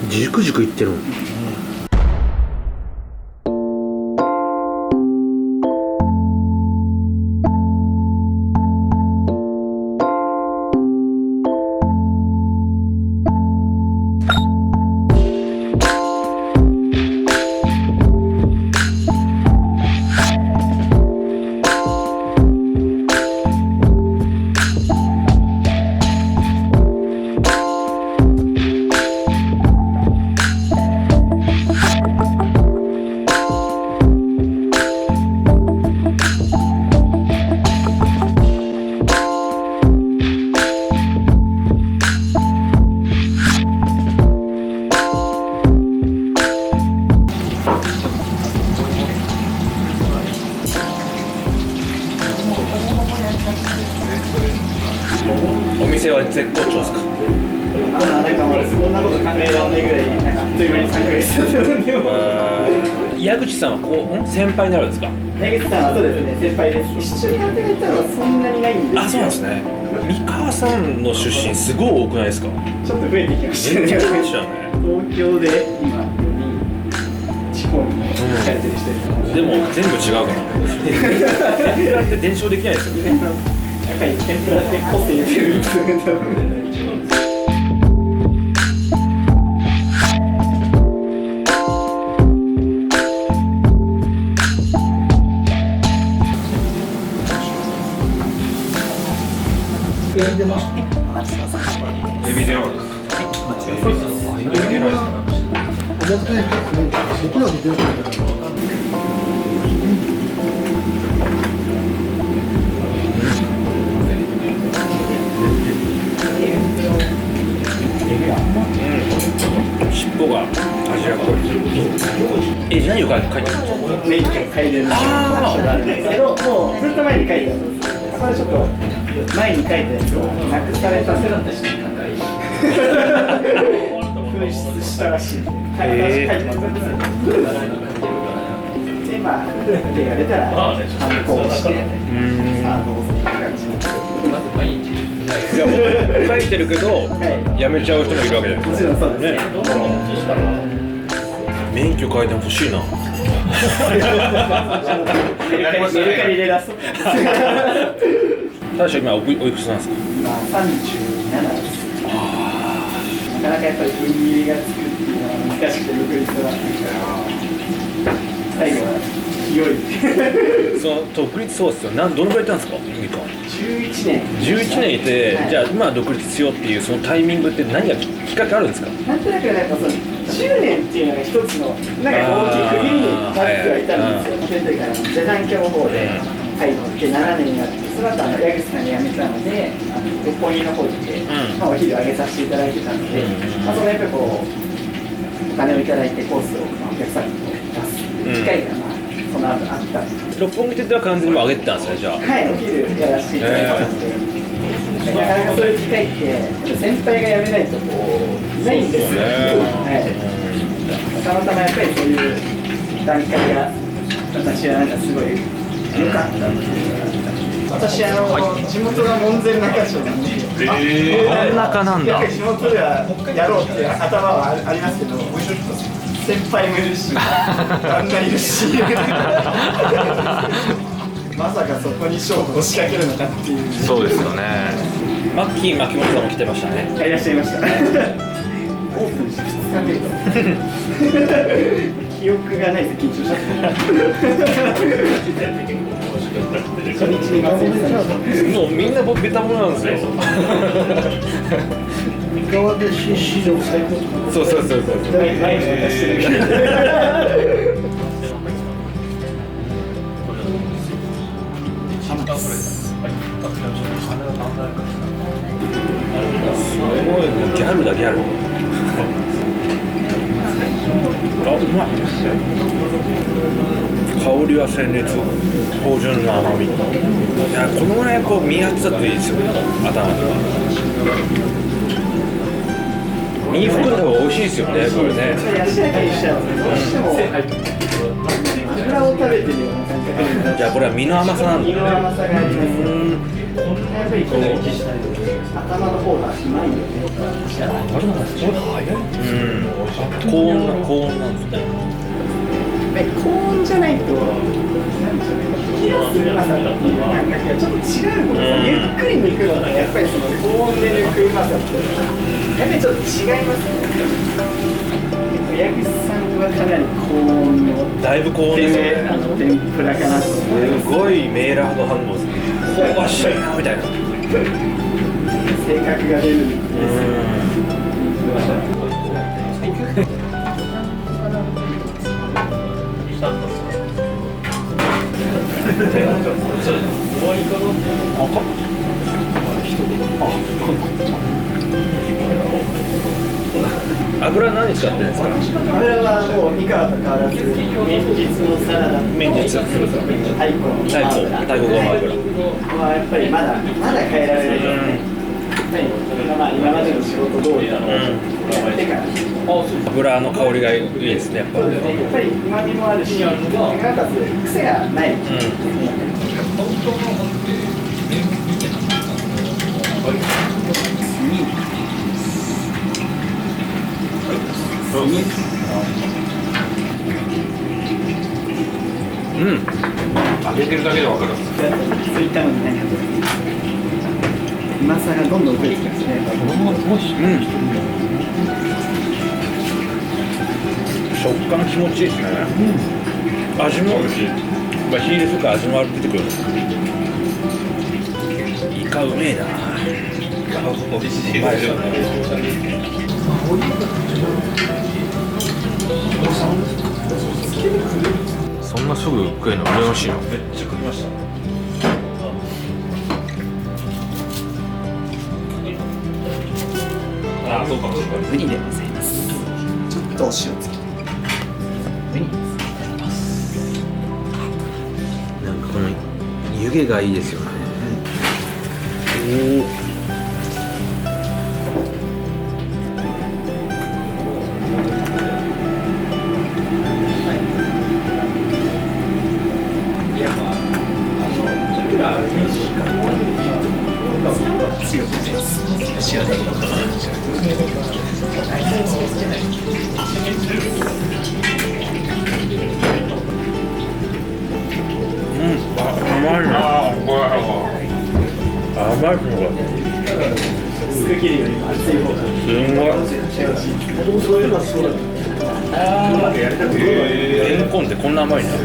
じくじくいってるもん。お店は絶好調ですか？そんなこと考えられないぐらい、なんかあっという間に3ヶ月経つ。矢口さんは先輩になるんですか？矢口さんはそうですね、先輩です。一緒に働いたのはそんなにないんですよ。あ、そうなんですね。三河さんの出身すごい多くないですか？ちょっと増えてきましたね。全然増えてきましたね。東京で今、地方に帰ってる人いる。でも全部違うから。天ぷらって伝承できないですよね。やっぱり天ぷらって個性出るんですよね。エビ出ます。エビ出ます。尻尾が味が濃い。何を書いてるんですか？免許書いてる場所があるんですけど、もうずっと前に書いてあるんです。これちょっと前に書いたやつをなくされたせだったし、紛失したらしい。書いてなかったんですよ。で、まあ、って言われたら、反抗して、さあどうするって感じになって。いやもう書いてるけど、やめちゃう人もいるわけじゃないですか。もちろんそうですね。免許変えてほしいな。メルカリで出す。大将今おいくつなんですか？今37です。なかなかやっぱり区切りがつくっていうのは難しくて独立は最後は清い。その独立そうですよ。どのくらいいたんですか？11年。11年いて、はい、じゃあ今独立しようっていうそのタイミングって何がきっかけあるんですか？なんとなくなんかその10年っていうのが一つのなんか大きい区切りになってはいたんですよ。それというか座談会の方で入って7年になって、その後矢口さんに辞めたので六本木の方にいて、お昼あげさせていただいてたので、そのやっぱりこうお金をいただいてコースをお客さんに出す機会がその後あったんです。六本木店は完全にもう上げてたんですね、じゃあ。はい、お昼やらせていただいたので。なかなかそういう機会って先輩が辞めないとこうないんですよ。はい。たまたまやっぱりそういう段階が私はなんかすごい良かったっていうのがあった。私地元が門前仲町なんで。真ん中なんだ。やっぱり地元ではやろうっていう頭はありますけど、先輩もいるし、旦那いるし。まさかそこに勝負を仕掛けるのかっていう。そうですよね。マッキー牧本さんも来てましたね。いらっしゃいました。オープンして2日目と。記憶がないです、緊張した。初日に松井さん。もうみんな僕ベタものなんですよ。三河で史上最高。そうそうそうそう。前に渡してるみたいな。すごいもうギャルだギャル。あ、うまい。香りは鮮烈、芳醇な甘み。いや、このぐらいこう身厚だといいですよね。頭が。身含んだ方が美味しいですよね、これね。どうしても油を食べてるような感覚。じゃあこれは身の甘さなんだね。身の甘さがあります。やっぱりこう頭の方がうまいよね。高温なんですね。高温じゃないと、なんでしょうね、気がするまさっていう感覚がちょっと違うもんね。ゆっくり抜くのとやっぱりその高温で抜くうまさってやっぱりちょっと違いますね。矢口さんはかなり高温のだいぶ高温ですよね。天ぷらかなと思います。すごいメーラード反応ですね。香ばしいなみたいな。性格が出るんです。油何使ってるんですか？油はもう三河と変わらず綿実のサラダと綿実太鼓ごま油はやっぱりまだ変えられないですね。まあ今までの仕事通りやってから油の香りがいいですね。やっぱやっぱり旨味もあるし、なおかつ癖がない。揚げてるだけで分かる。そういったのにね、うまさがどんどん増えてきますね。食感気持ちいいですね。味も火入れするから味も出てくる。イカうめえな。美味しいですよね。そんなすぐ食えるの羨ましいな。めっちゃ食いました。ああ、そうかもしれない。ウニでございます。ちょっとお塩つけて。ウニです。なんかこの湯気がいいですよね。甘いな。甘いのが。薄く切るよりも厚い方が。すごい。レンコンってこんな甘いな。こ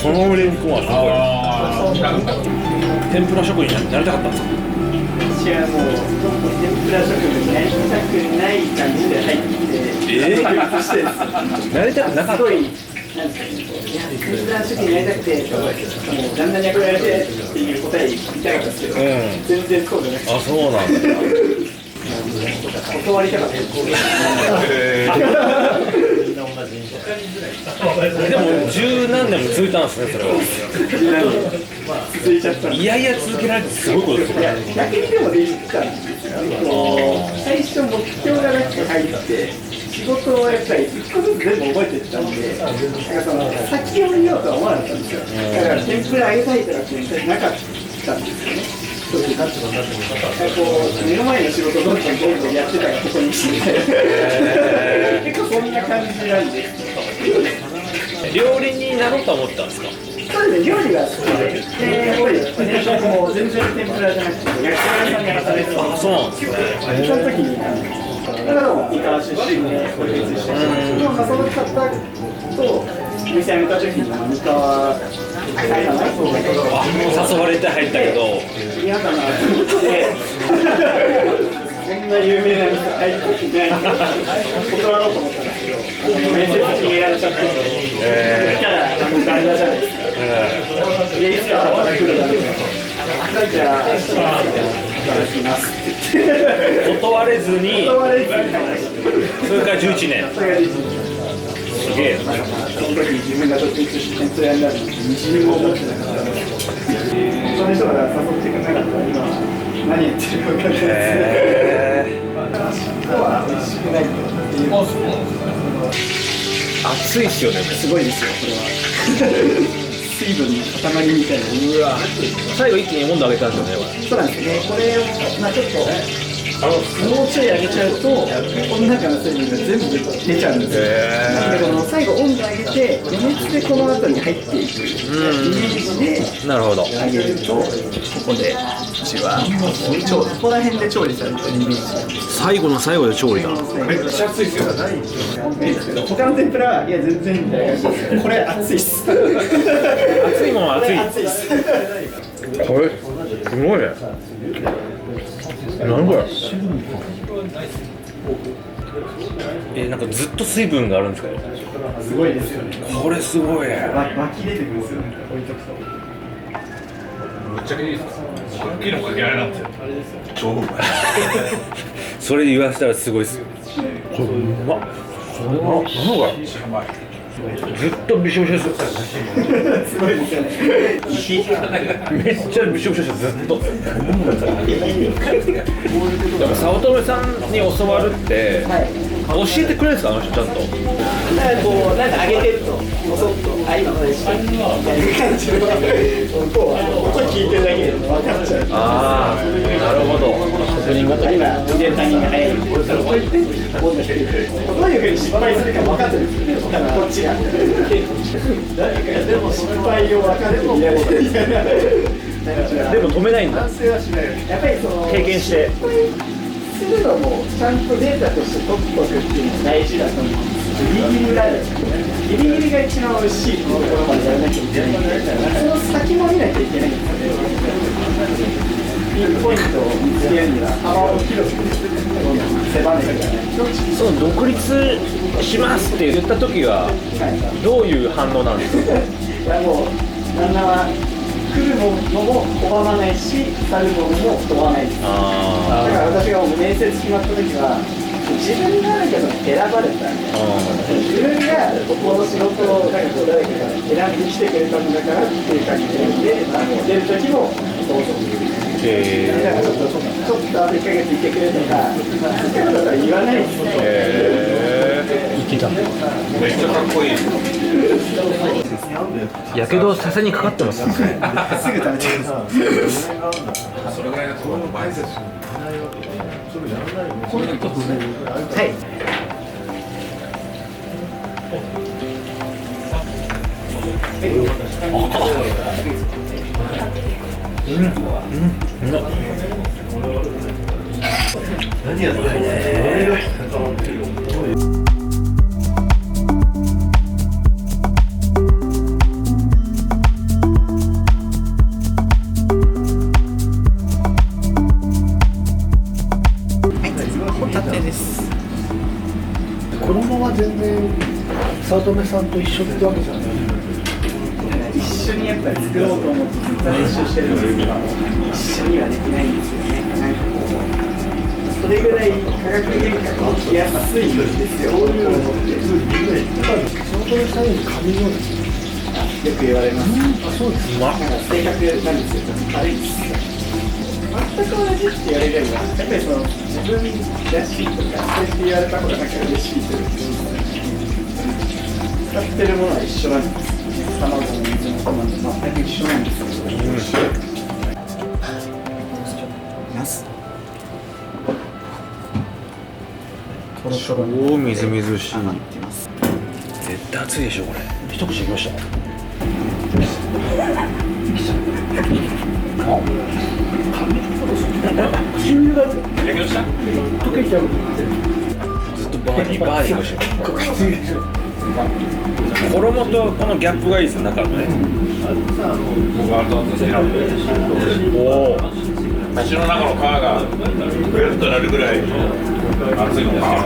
のレンコンはすごい。天ぷら職人になりたかったんですか？私はもう天ぷら職人になりたくない感じで入ってなりたくなかった。なんですかね、いや天ぷら職人になりたくて、もう旦那に憧れてっていう答え言いたかったんですけど、全然そうじゃなくて。あ、そうなんだ。断りたかった。でも十何年も続いたんですね、それは。続いちゃった。いやいや続けられてすごいことですよね。逆にでもできたんですよ。最初目標がなくて入って仕事をやっぱり一個ずつ全部覚えていったんで、なんかその先を見ようとは思わなかったんですよ。だから天ぷら揚げたいとかってなかったんですよね。こう目の前の仕事どんどんやってたらここに来て結構そんな感じなんです。料理人になろうと思ったんですか？そうですね、料理が好きで、やっぱりもう全然天ぷらじゃなくて焼き鳥屋さんで働いてたんです。そうなんですね。その時にだからもう三河出身で孤立して、でもその方と店辞めた時に三河入らないと誘われて入ったけど嫌だなと思ってそんな有名な店入っていない断ろうと思ったんですけど、面接決められちゃって、キャラ旦那じゃないですか。いつか働くのだろうな。じゃあ明日働きますって言って断れずにそれから11年。それが11年。すげえ。その時に自分が独立して天ぷらになるって自分も思ってなかったので、その人が誘ってくれなかったら今何やってるか分かんないですね。今は美味しくないっていう。熱いっすよね。すごいですよこれは水分の塊みたいな。うわ最後一気に温度上げたんですよねそうなんですね。これをまあちょっともうちょい上げちゃうとこの中の水分が全部出ちゃうんですよ。なのでこの最後温度上げて余熱でこの後に入っていくイメージでなるほど。上げるとここでうちはここら辺で調理されてるイメージ。最後の最後で調理だ。めっちゃ熱いですよ。他の天ぷらはいや全然みたいな感じですけどこれ熱いっす。熱いもんは熱い。熱いっす。これすごいね。何これ。なんかずっと水分があるんですか。すごいですよね。これすごいね。湧き出てくるんですよね。置いとくと。めっちゃいいです。さっきのかけられなんですよ。超うまい。それ言わせたらすごいっすよ。これうまっ。何これ。ずっとびしょびしょですよ。すごいですよね。めっちゃびしょびしょですずっと。でも早乙女さんに教わるって、教えてくれるんですかあの人ちゃんと。なんかこうなんか上げてるともそっと今のでしたみたいな感じでこう音聞いてるだけで分かっちゃう。ああ、なるほど。職人ごとに。今入れるタイミングが早い。こうやって温度してどういうふうに失敗するか分かってるんですよね。こっちが。でも失敗を分かっても嫌で。でも止めないんだ。やっぱりその経験して。するのもちゃんとデータとして取っておくっていうのが大事だと思うんです。ギリギリがある。ギリギリが一番美味しいところまでやらなきゃいけないんで、その先も見なきゃいけないんですよね。ピンポイントを見つけるには幅を広く狭めていかないと。その独立しますって言った時はどういう反応なんですか。いやもう旦那は来るのも拒まないし、去るのも拒まないです。だから私がもう面接決まった時は自分が選ばれたんで、自分がここの仕事を誰かが選んできてくれたんだからっていう感じで、出る時もどうぞ。だからちょっとあと1ヶ月いてくれとか、そういうことだったら言わないですね。言ってた。めっちゃかっこいい。やけどさせにかかってます。すぐ食べてください。それぐらいのところの前です。はい。何やってんの？衣は全然早乙女さんと一緒ってわけじゃない。一緒にやっぱり作ろうと思ってずっと練習してるんですけど、一緒にはできないんですよね。なんかこう、それぐらい化学原価が起きやすいんですよ。そういうのって早乙女さんより髪の毛。よく言われます。あ、そうです。なんか性格なんですよ。軽いです。全く同じって言われれば、やっぱりその自分らしいとか、そうやって言われた方がなんか嬉しいというか、使ってるものは一緒なんです。卵も水もトマト全く一緒なんですけど。ナス。トロトロに超みずみずしい。上がってます。絶対熱いでしょこれ。一口いきました。溶けちゃう。ずっとバーニーがしてる。衣とこのギャップがいいですね中のね。僕は好きなんで。おお。口の中の皮がぐるっとなるぐらい熱いのか。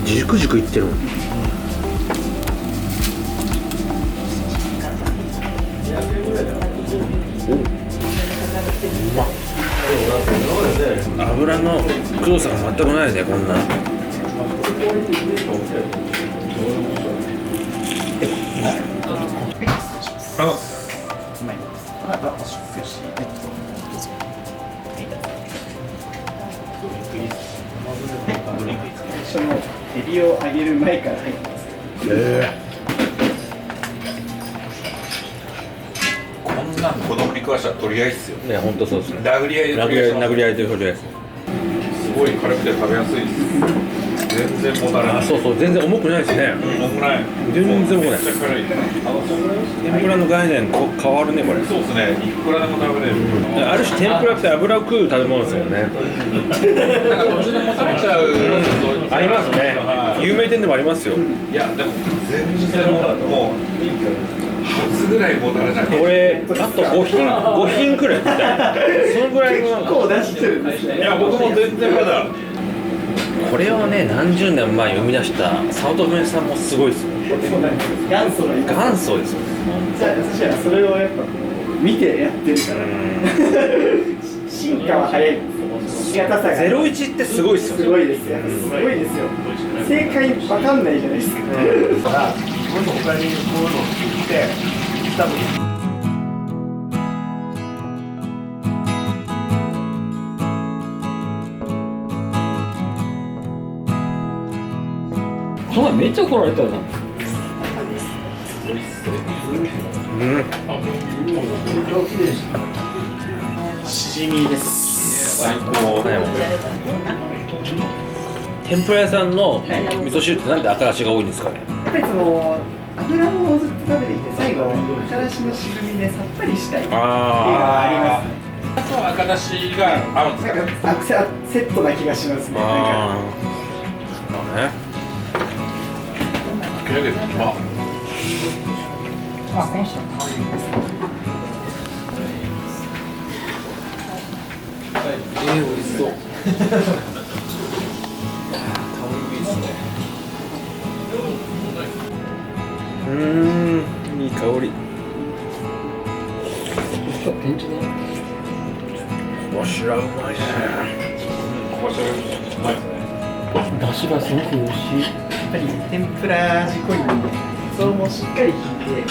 じくじくいってる。お油のくどさが全くないね、こんな。そのエビを揚げる前から入ってます。こんなん子供に食わしたら取り合いっすよ。ね、本当そうですね。殴り合いで取り合いします。殴り合いということです。すごい軽くて食べやすいです。全然もたれない。そうそう、全然重くないですね。重くない。全然重くない。めっちゃ軽い。天ぷらの概念変わるね、これ。そうですね。いくらでも食べれる。ある種天ぷらって油を食う食べ物ですよね。なんか途中でもたれちゃう。ありますね。有名店でもありますよ。いやでも全然もう初ぐらいもたれない。これあと5品くらいみたいな。そのぐらいの。結構出してるんですね。いや僕も全然まだ。これをね、何十年前に生み出した早乙女さんもすごいですよ。元祖のイカ。元祖ですよ。じゃあそしたらそれをやっぱ見てやってるから進化は早いです。しがたさが01ってすごいですよね。すごいですよ。すごいですよ。正解わかんないじゃないですか。他にこういうのを聞いて多分。この前めっちゃ怒られたよな。しじみです。最高。天ぷら屋さんの味噌汁ってなんで赤だしが多いんですかね。やっぱりその油をずっと食べていて最後からしの渋みでさっぱりしたいっていうのはありますね。あとは赤だしが合うんですか。なんかセットな気がしますね。なんかだけどまあ。あ、この人。美味しそう。いい香り。わしらうまいね。出汁がすごく美味しい。やっぱり天ぷら味濃いんで、それもしっかり引いて出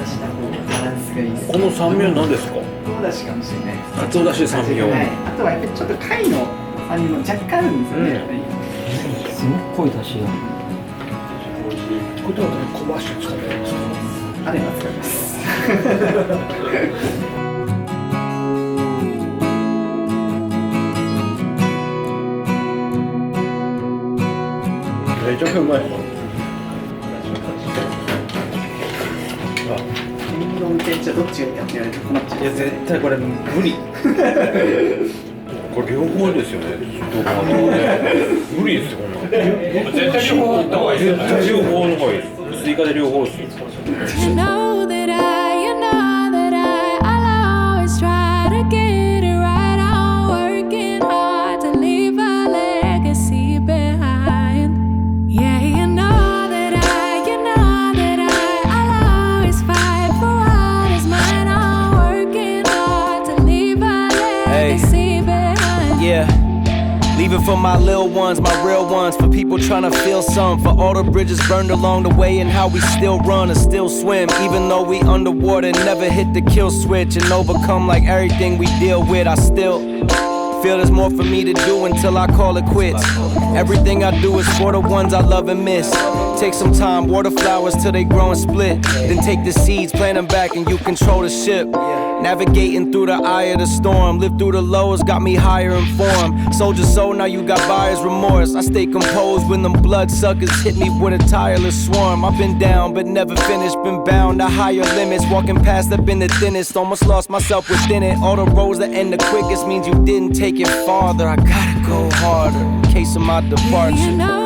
した方がバランスがいいです。この酸味は何ですか。かつおだしかもしれないです。かつおだしで酸味を。はい。あとはやっぱりちょっと貝の酸味も若干あるんですよね。やっぱりすごく濃い出汁が。これは小鉢使ってるんですか。あれば使います。めちゃくちゃうまい。天丼天茶どっちがいいかって言われて困っちゃう。いや絶対これ無理。これ両方ですよね。どう考えてもね。無理ですよこんなの。絶対両方行った方がいいですよね。絶対両方の方がいいです。追加で両方です。You know that I'll always try to get it right. I'm working hard to leave a legacy behind. Yeah, you know that I'll always fight for what is mine. I'm working hard to leave a legacy behind. Yeah. Leaving for my little ones, my real ones. For people trying to feel some. For all the bridges burned along the way and how we still run and still swim. Even though we underwater, never hit the kill switch and overcome like everything we deal with. I still feel there's more for me to do until I call it quits. Everything I do is for the ones I love and miss. Take some time, water flowers till they grow and split. Then take the seeds, plant them back and you control the ship. Navigating through the eye of the storm. Live through the lows, got me higher in form. Soldier soul, now you got buyer's remorse. I stay composed when them bloodsuckers hit me with a tireless swarm. I've been down, but never finished. Been bound to higher limits. Walking past, I've been the thinnest. Almost lost myself within it. All the roads that end the quickest means you didn't take it farther. I gotta go harder in case of my departure. You know